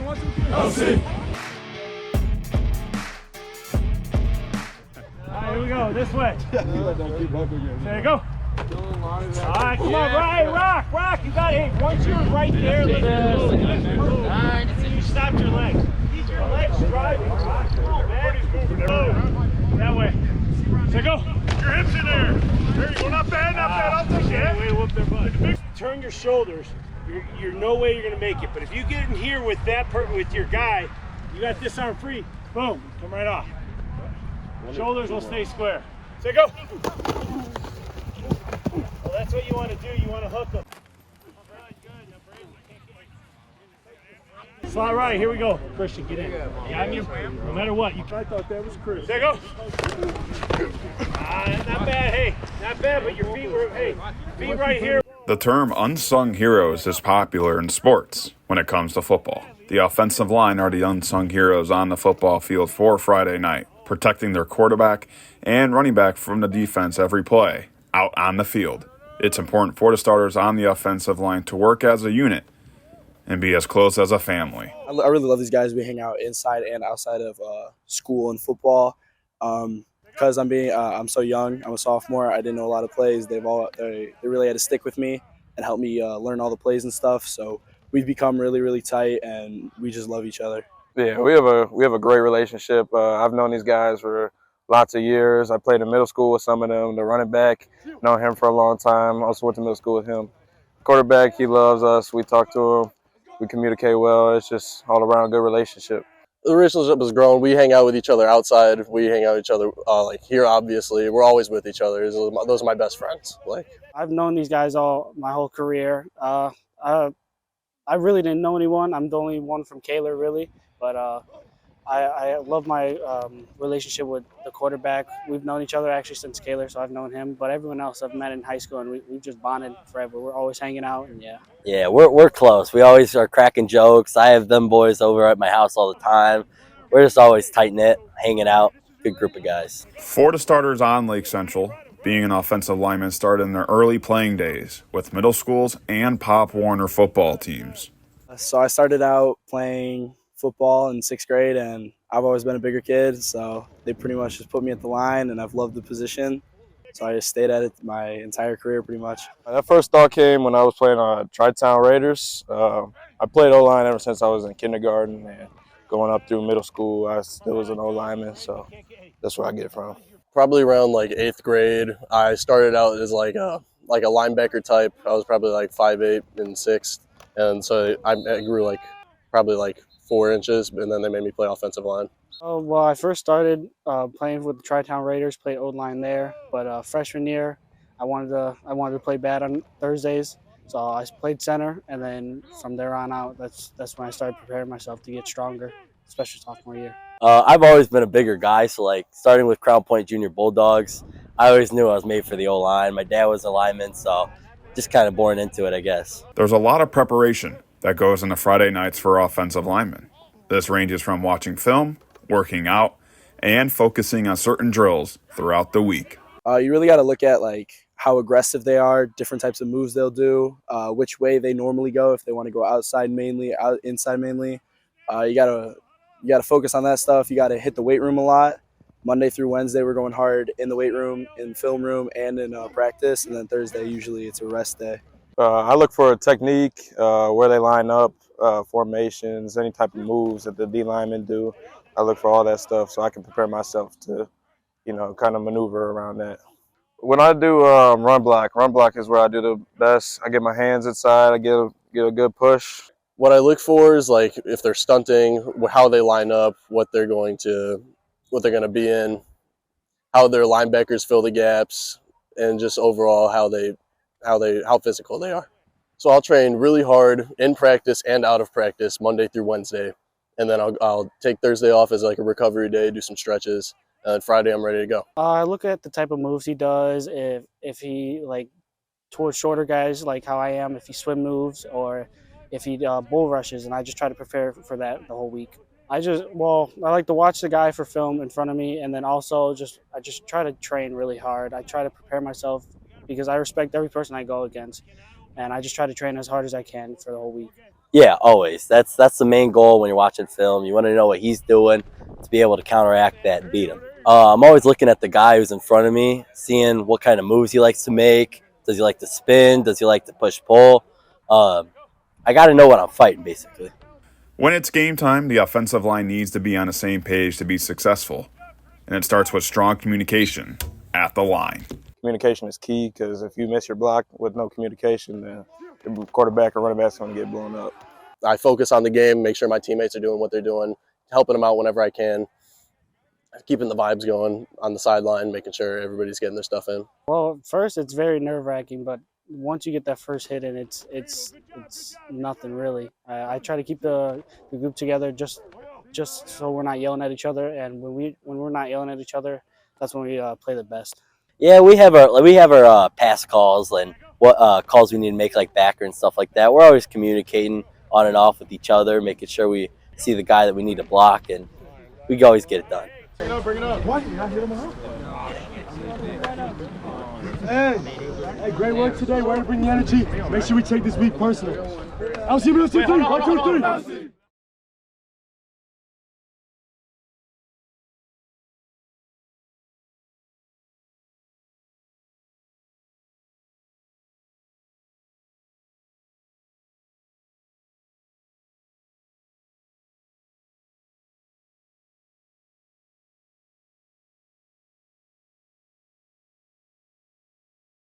LC. All right, here we go. This way. There you go. All right, come on, Ryan, rock. You got it. Once you're right there, let's move. You stopped your legs. Keep your legs driving. Come on, man. That way. So go. Your hips in there. There you go. Not bad. I'll take that. Way whoop their butt. Turn your shoulders. You're no way you're gonna make it. But if you get in here with with your guy, you got this arm free. Boom. Come right off. Shoulders will stay square. So go. Well, that's what you want to do. You want to hook them. Slot right. Here we go. Christian, get in. Got you. No matter what. I thought that was Chris. There you go. Not bad. Hey, not bad. But your feet were. Hey, feet right here. The term unsung heroes is popular in sports when it comes to football. The offensive line are the unsung heroes on the football field for Friday night, protecting their quarterback and running back from the defense every play out on the field. It's important for the starters on the offensive line to work as a unit and be as close as a family. I really love these guys. We hang out inside and outside of school and football. Because I'm so young, I'm a sophomore, I didn't know a lot of plays. They really had to stick with me and help me learn all the plays and stuff. So we've become really, really tight, and we just love each other. Yeah, we have a great relationship. I've known these guys for lots of years. I played in middle school with some of them. The running back, known him for a long time. Also went to middle school with him. Quarterback, he loves us. We talk to him. We communicate well. It's just all around good relationship. The relationship has grown. We hang out with each other outside. We hang out with each other like here. Obviously, we're always with each other. Those are my best friends. I've known these guys my whole career. I really didn't know anyone. I'm the only one from Kaler, really. But I love my relationship with the quarterback. We've known each other actually since Kaler, so I've known him. But everyone else I've met in high school, and we've just bonded forever. We're always hanging out, and yeah. Yeah, we're close. We always are cracking jokes. I have them boys over at my house all the time. We're just always tight-knit, hanging out. Good group of guys. For the starters on Lake Central, being an offensive lineman started in their early playing days with middle schools and Pop Warner football teams. So I started out playing football in 6th grade, and I've always been a bigger kid, so they pretty much just put me at the line, and I've loved the position. So I just stayed at it my entire career pretty much. That first thought came when I was playing on Tri-Town Raiders. I played O-line ever since I was in kindergarten, and going up through middle school, I still was an O-lineman, so that's where I get it from. Probably around 8th grade, I started out as like a linebacker type. I was probably 5'8" in 6th, and so I grew probably 4 inches, and then they made me play offensive line. Well, I first started playing with the Tri-Town Raiders, played O-line there. But freshman year, I wanted to play bad on Thursdays, so I played center. And then from there on out, that's when I started preparing myself to get stronger, especially sophomore year. I've always been a bigger guy, so starting with Crown Point Junior Bulldogs, I always knew I was made for the O-line. My dad was a lineman, so just kind of born into it, I guess. There's a lot of preparation that goes into Friday nights for offensive linemen. This ranges from watching film, working out, and focusing on certain drills throughout the week. You really got to look at how aggressive they are, different types of moves they'll do, which way they normally go, if they want to go outside mainly, inside mainly. You gotta focus on that stuff. You got to hit the weight room a lot. Monday through Wednesday, we're going hard in the weight room, in film room, and in practice. And then Thursday, usually it's a rest day. I look for a technique, where they line up, formations, any type of moves that the D linemen do. I look for all that stuff so I can prepare myself to, kind of maneuver around that. When I do run block is where I do the best. I get my hands inside, I get a good push. What I look for is if they're stunting, how they line up, what they're going to be in, how their linebackers fill the gaps, and just overall how physical they are. So I'll train really hard in practice and out of practice Monday through Wednesday, and then I'll take Thursday off as a recovery day, do some stretches, and then Friday I'm ready to go. I look at the type of moves he does. If he towards shorter guys like how I am, if he swim moves or if he bull rushes, and I just try to prepare for that the whole week. I like to watch the guy for film in front of me, and then also I just try to train really hard. I try to prepare myself because I respect every person I go against, and I just try to train as hard as I can for the whole week. Yeah, always. That's the main goal when you're watching film. You want to know what he's doing to be able to counteract that and beat him. I'm always looking at the guy who's in front of me, seeing what kind of moves he likes to make. Does he like to spin? Does he like to push-pull? I got to know what I'm fighting, basically. When it's game time, the offensive line needs to be on the same page to be successful. And it starts with strong communication at the line. Communication is key because if you miss your block with no communication, then your quarterback or running back's going to get blown up. I focus on the game, make sure my teammates are doing what they're doing, helping them out whenever I can, keeping the vibes going on the sideline, making sure everybody's getting their stuff in. Well, first it's very nerve-wracking, but once you get that first hit in, it's nothing really. I try to keep the group together just so we're not yelling at each other, and when we're not yelling at each other, that's when we play the best. Yeah, we have our pass calls and what calls we need to make, like backer and stuff like that. We're always communicating on and off with each other, making sure we see the guy that we need to block, and we can always get it done. Bring it up. What? You're not hitting him out? Hey, great work today. Way to bring the energy. Make sure we take this week personal. I'll see you. 1, 2, 3.